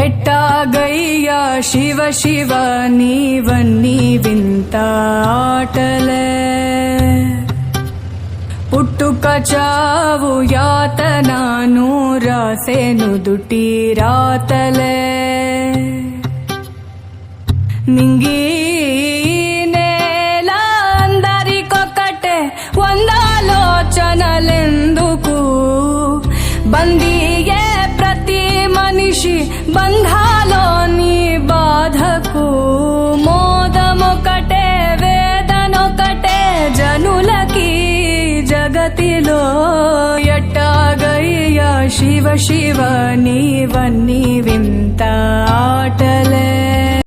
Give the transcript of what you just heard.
ఎట్టాగయ్యా శివ శివ నీవన్నీ వింత ఆటలే, పుట్టుక చావు యాతనాను రాసేను దుటి రాతలే, నింగి నేల అందరికొక్కటే వందాలోచనలెందుకు, బందీయే ప్రతి మనిషి బంధాలోని బాధకు, మోదమొకటే వేదనొకటే జనులకి జగతిలో, ఎట్టాగయ్యా శివ శివ నీవన్నీ వింత ఆటలే.